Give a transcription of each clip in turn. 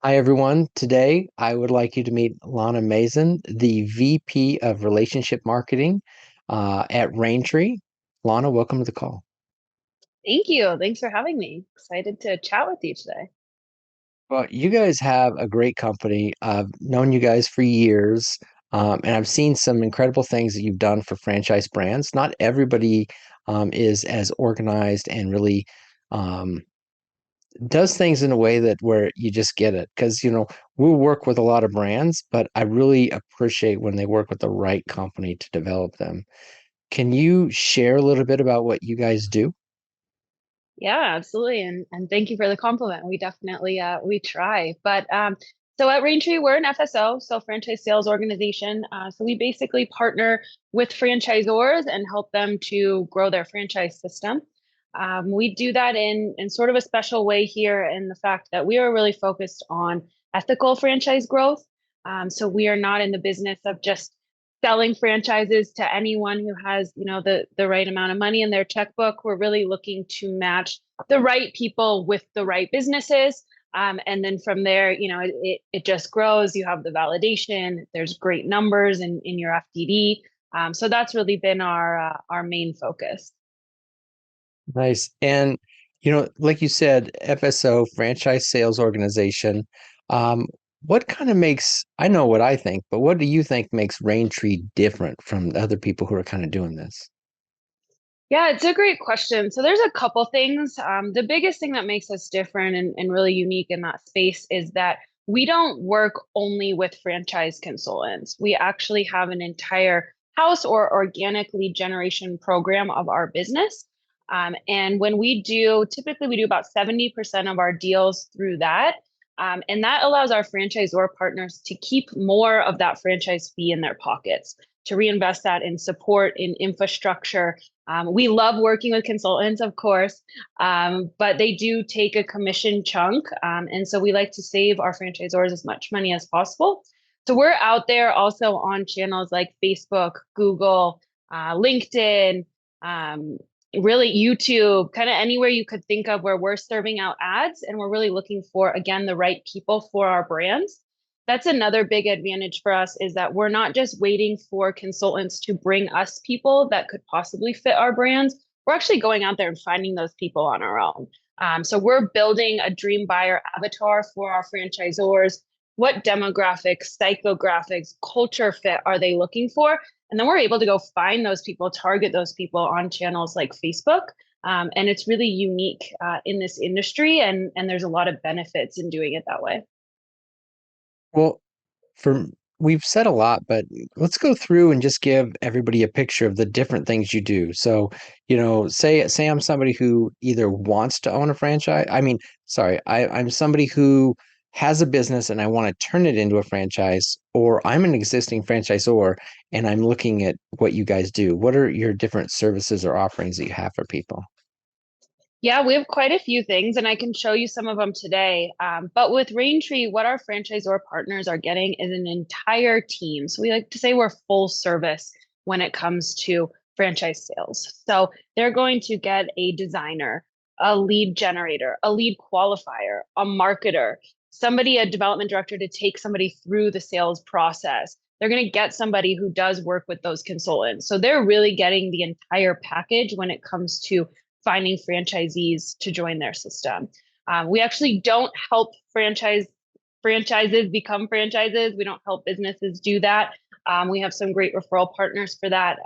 Hi, everyone. Today, I would like you to meet Lana Mason, the VP of Relationship Marketing at Raintree. Lana, welcome to the call. Thank you. Thanks for having me. Excited to chat with you today. Well, you guys have a great company. I've known you guys for years, and I've seen some incredible things that you've done for franchise brands. Not everybody is as organized and really um, does things in a way that where you just get it. Because, we'll work with a lot of brands, but I really appreciate when they work with the right company to develop them. Can you share a little bit about what you guys do? Yeah, absolutely. And thank you for the compliment. We definitely we try. So at Raintree, we're an FSO, so franchise sales organization. So we basically partner with franchisors and help them to grow their franchise system. We do that in sort of a special way here in the fact that we are really focused on ethical franchise growth. So we are not in the business of just selling franchises to anyone who has, the right amount of money in their checkbook. We're really looking to match the right people with the right businesses. And then from there, it just grows. You have the validation. There's great numbers in your FDD. So that's really been our main focus. Nice. And, like you said, FSO, Franchise Sales Organization. Um, what kind of makes, I know what I think, but what do you think makes Raintree different from the other people who are kind of doing this? Yeah, it's a great question. So there's a couple things. The biggest thing that makes us different and really unique in that space is that we don't work only with franchise consultants. We actually have an entire house or organic lead generation program of our business. And when we do, typically we do about 70% of our deals through that. And that allows our franchisor partners to keep more of that franchise fee in their pockets, to reinvest that in support, in infrastructure. We love working with consultants, of course, but they do take a commission chunk. And so we like to save our franchisors as much money as possible. So we're out there also on channels like Facebook, Google, LinkedIn, um, really YouTube, kind of anywhere you could think of where we're serving out ads. And we're really looking for, again, the right people for our brands. That's another big advantage for us is that we're not just waiting for consultants to bring us people that could possibly fit our brands. We're actually going out there and finding those people on our own. So we're building a dream buyer avatar for our franchisors. What demographics, psychographics, culture fit are they looking for? And then we're able to go find those people, target those people on channels like Facebook. And it's really unique in this industry, and there's a lot of benefits in doing it that way. Well, for we've said a lot, but let's go through and just give everybody a picture of the different things you do. So, say I'm somebody who either wants to own a franchise. Sorry, I'm somebody who has a business and I want to turn it into a franchise, or I'm an existing franchisor and I'm looking at what you guys do. What are your different services or offerings that you have for people? Yeah, we have quite a few things, and I can show you some of them today. But with Raintree, what our franchisor partners are getting is an entire team. So we like to say we're full service when it comes to franchise sales. So they're going to get a designer, a lead generator, a lead qualifier, a marketer, somebody, a development director to take somebody through the sales process. They're going to get somebody who does work with those consultants. So they're really getting the entire package when it comes to finding franchisees to join their system. We actually don't help franchises become franchises. We don't help businesses do that. We have some great referral partners for that,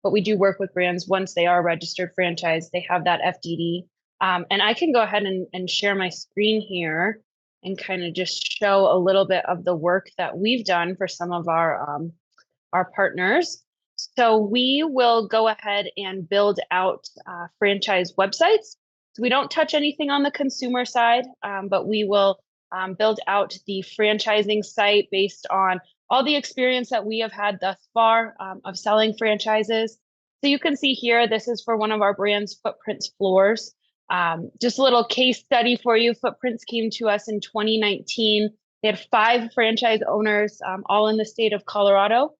but we do work with brands once they are a registered franchise. They have that FDD, and I can go ahead and share my screen here and kind of just show a little bit of the work that we've done for some of our partners. So we will go ahead and build out franchise websites. So we don't touch anything on the consumer side, but we will build out the franchising site based on all the experience that we have had thus far of selling franchises. So you can see here, this is for one of our brands, Footprints Floors. Just a little case study for you. Footprints came to us in 2019. They had 5 franchise owners, all in the state of Colorado.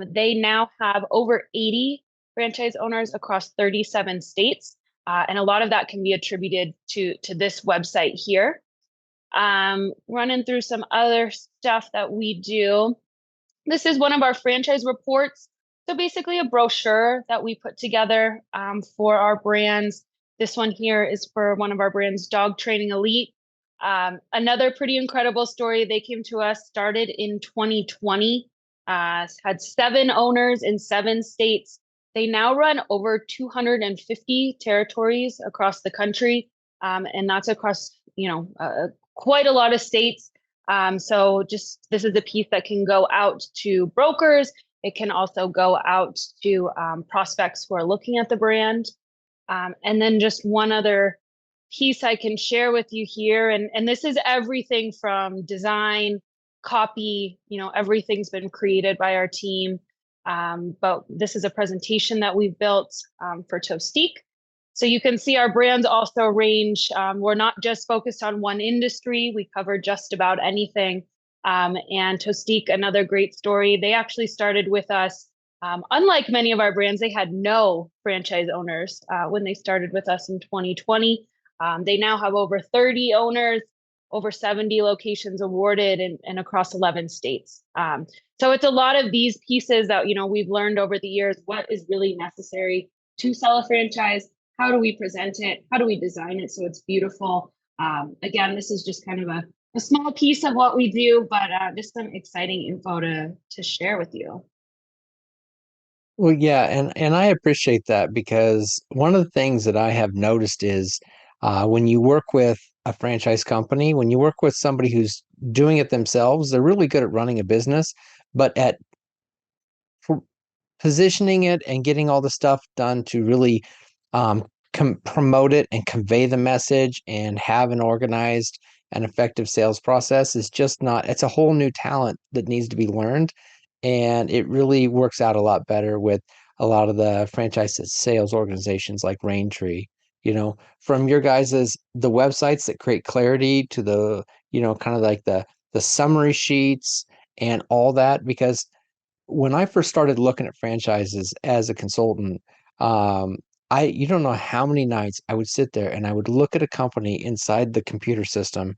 They now have over 80 franchise owners across 37 states. And a lot of that can be attributed to this website here. Running through some other stuff that we do. This is one of our franchise reports. So basically a brochure that we put together for our brands. This one here is for one of our brands, Dog Training Elite. Another pretty incredible story. They came to us, started in 2020, had 7 owners in 7 states. They now run over 250 territories across the country, and that's across, quite a lot of states. So just this is a piece that can go out to brokers. It can also go out to prospects who are looking at the brand. And then just one other piece I can share with you here. And this is everything from design, copy, everything's been created by our team. But this is a presentation that we've built for Toastique. So you can see our brands also range. We're not just focused on one industry. We cover just about anything. And Toastique, another great story. They actually started with us. Unlike many of our brands, they had no franchise owners when they started with us in 2020. They now have over 30 owners, over 70 locations awarded, and across 11 states. So it's a lot of these pieces that we've learned over the years. What is really necessary to sell a franchise? How do we present it? How do we design it so it's beautiful? Again, this is just kind of a small piece of what we do, but just some exciting info to share with you. Well, yeah, and I appreciate that because one of the things that I have noticed is when you work with a franchise company, when you work with somebody who's doing it themselves, they're really good at running a business, but at positioning it and getting all the stuff done to really promote it and convey the message and have an organized and effective sales process is just not, it's a whole new talent that needs to be learned. And it really works out a lot better with a lot of the franchise sales organizations like Raintree. From your guys's the websites that create clarity to the, kind of like the summary sheets and all that, because when I first started looking at franchises as a consultant, um, you don't know how many nights I would sit there and I would look at a company inside the computer system,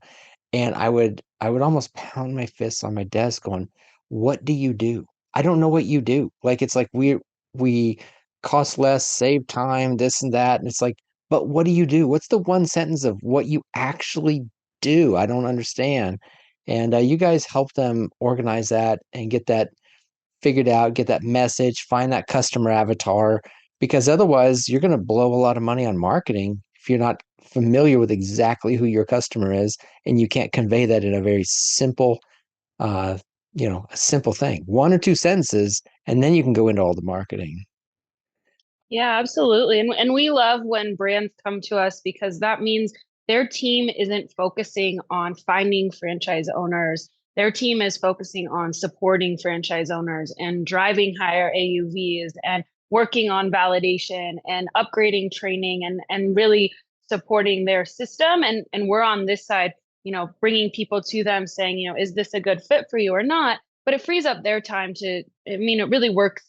and I would almost pound my fists on my desk going, "What do you do? I don't know what you do." Like it's like we cost less, save time, this and that, and it's like, but what do you do? What's the one sentence of what you actually do? I don't understand. And you guys help them organize that and get that figured out, get that message, find that customer avatar, because otherwise you're going to blow a lot of money on marketing if you're not familiar with exactly who your customer is and you can't convey that in a very simple, uh, a simple thing, 1 or 2 sentences, and then you can go into all the marketing. Yeah, absolutely. And we love when brands come to us because that means their team isn't focusing on finding franchise owners. Their team is focusing on supporting franchise owners and driving higher AUVs and working on validation and upgrading training and really supporting their system. And we're on this side, bringing people to them saying, is this a good fit for you or not? But it frees up their time it really works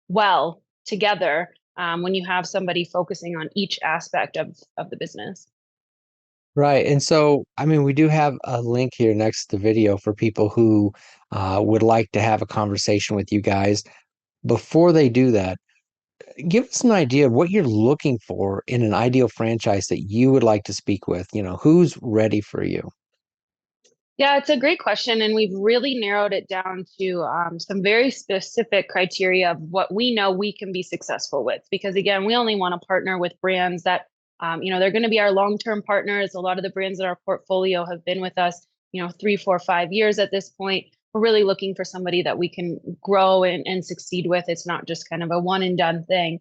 well together when you have somebody focusing on each aspect of the business. Right. And so, I mean, we do have a link here next to the video for people who would like to have a conversation with you guys. Before they do that, give us an idea of what you're looking for in an ideal franchise that you would like to speak with. Who's ready for you? Yeah, it's a great question. And we've really narrowed it down to some very specific criteria of what we know we can be successful with. Because again, we only want to partner with brands that, they're going to be our long-term partners. A lot of the brands in our portfolio have been with us, 3, 4, 5 years at this point. We're really looking for somebody that we can grow and succeed with. It's not just kind of a one and done thing.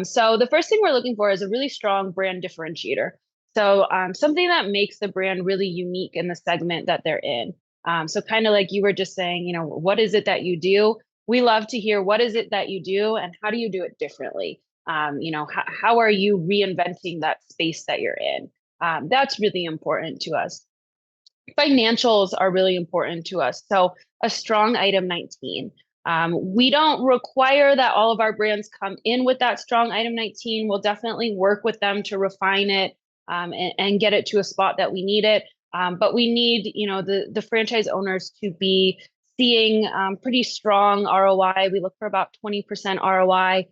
So the first thing we're looking for is a really strong brand differentiator. So something that makes the brand really unique in the segment that they're in. So kind of like you were just saying, what is it that you do? We love to hear what is it that you do and how do you do it differently? How are you reinventing that space that you're in? That's really important to us. Financials are really important to us. So a strong item 19. We don't require that all of our brands come in with that strong item 19. We'll definitely work with them to refine it and get it to a spot that we need it. But we need, the franchise owners to be seeing pretty strong ROI. We look for about 20% ROI,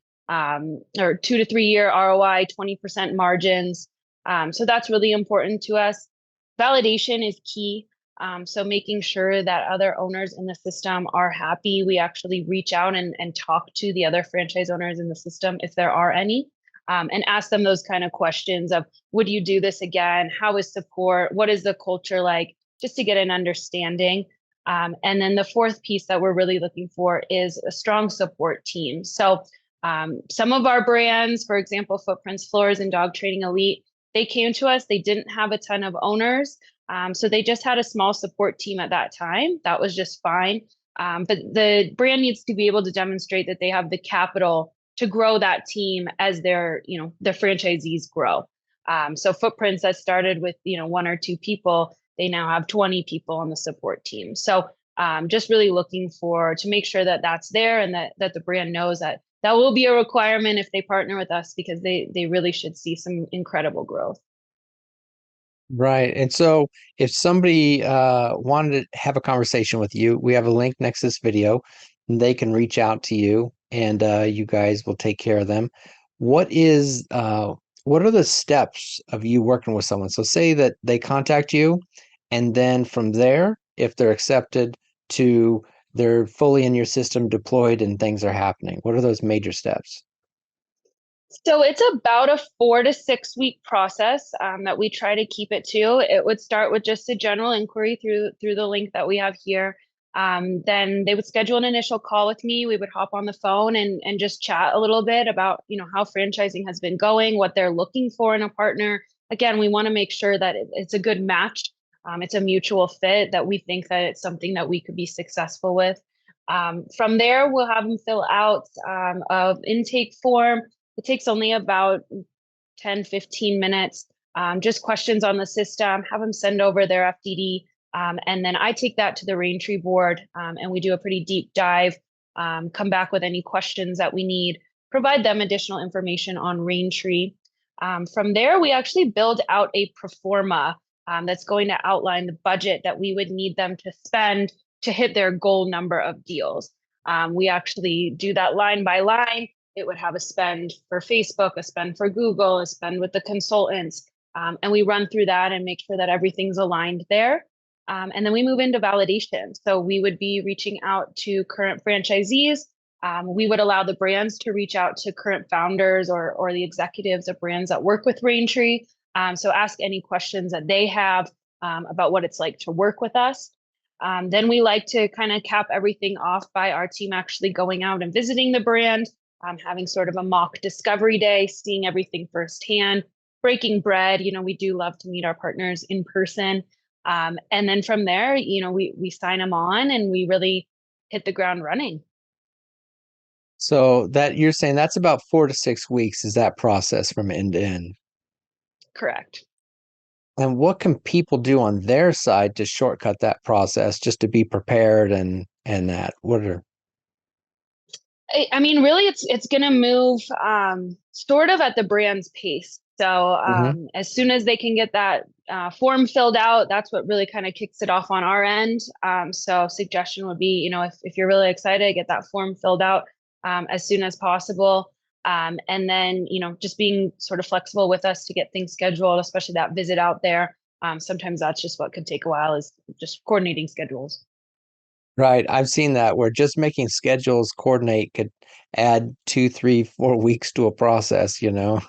or 2 to 3 year ROI, 20% margins. So that's really important to us. Validation is key. So making sure that other owners in the system are happy. We actually reach out and talk to the other franchise owners in the system if there are any, and ask them those kind of questions of, would you do this again? How is support? What is the culture like? Just to get an understanding. And then the fourth piece that we're really looking for is a strong support team. So some of our brands, for example, Footprints Floors and Dog Training Elite, they came to us, they didn't have a ton of owners. So they just had a small support team at that time. That was just fine. But the brand needs to be able to demonstrate that they have the capital to grow that team as their franchisees grow. So Footprints that started with, 1 or 2 people, they now have 20 people on the support team. So just really looking to make sure that that's there, and that the brand knows that that will be a requirement if they partner with us, because they really should see some incredible growth. Right. And so if somebody wanted to have a conversation with you, we have a link next to this video, and they can reach out to you and you guys will take care of them. What are the steps of you working with someone? So say that they contact you, and then from there, if they're accepted, to they're fully in your system deployed and things are happening. What are those major steps? So it's about a 4 to 6 week process, that we try to keep it to. It would start with just a general inquiry through the link that we have here. Then they would schedule an initial call with me. We would hop on the phone and just chat a little bit about, how franchising has been going, what they're looking for in a partner. Again, we want to make sure that it's a good match. It's a mutual fit, that we think that it's something that we could be successful with. From there, we'll have them fill out a intake form. It takes only about 10, 15 minutes. Just questions on the system, have them send over their FDD. And then I take that to the Raintree board, and we do a pretty deep dive, come back with any questions that we need, provide them additional information on Raintree. From there, we actually build out a pro forma that's going to outline the budget that we would need them to spend to hit their goal number of deals. We actually do that line by line. It would have a spend for Facebook, a spend for Google, a spend with the consultants. And we run through that and make sure that everything's aligned there. And then we move into validation. So we would be reaching out to current franchisees. We would allow the brands to reach out to current founders or the executives of brands that work with Raintree. So ask any questions that they have about what it's like to work with us. Then we like to kind of cap everything off by our team actually going out and visiting the brand, having sort of a mock discovery day, seeing everything firsthand, breaking bread. We do love to meet our partners in person. And then from there, we sign them on and we really hit the ground running. So that you're saying that's about 4 to 6 weeks is that process from end to end. Correct. And what can people do on their side to shortcut that process just to be prepared and that? What are I mean, really, it's going to move sort of at the brand's pace. So Mhm. as soon as they can get that form filled out, that's what really kind of kicks it off on our end. So suggestion would be, if you're really excited, get that form filled out as soon as possible. And then, just being sort of flexible with us to get things scheduled, especially that visit out there. Sometimes that's just what could take a while, is just coordinating schedules. Right. I've seen that where just making schedules coordinate could add 2, 3, 4 weeks to a process, you know.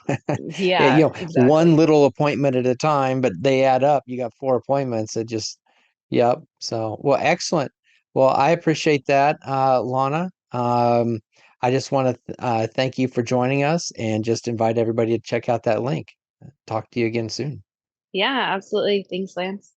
Yeah, Yeah, one exactly. little appointment at a time, but they add up. You got 4 appointments. It just, yep. So, well, excellent. Well, I appreciate that, Lana. I just want to thank you for joining us and just invite everybody to check out that link. Talk to you again soon. Yeah, absolutely. Thanks, Lance.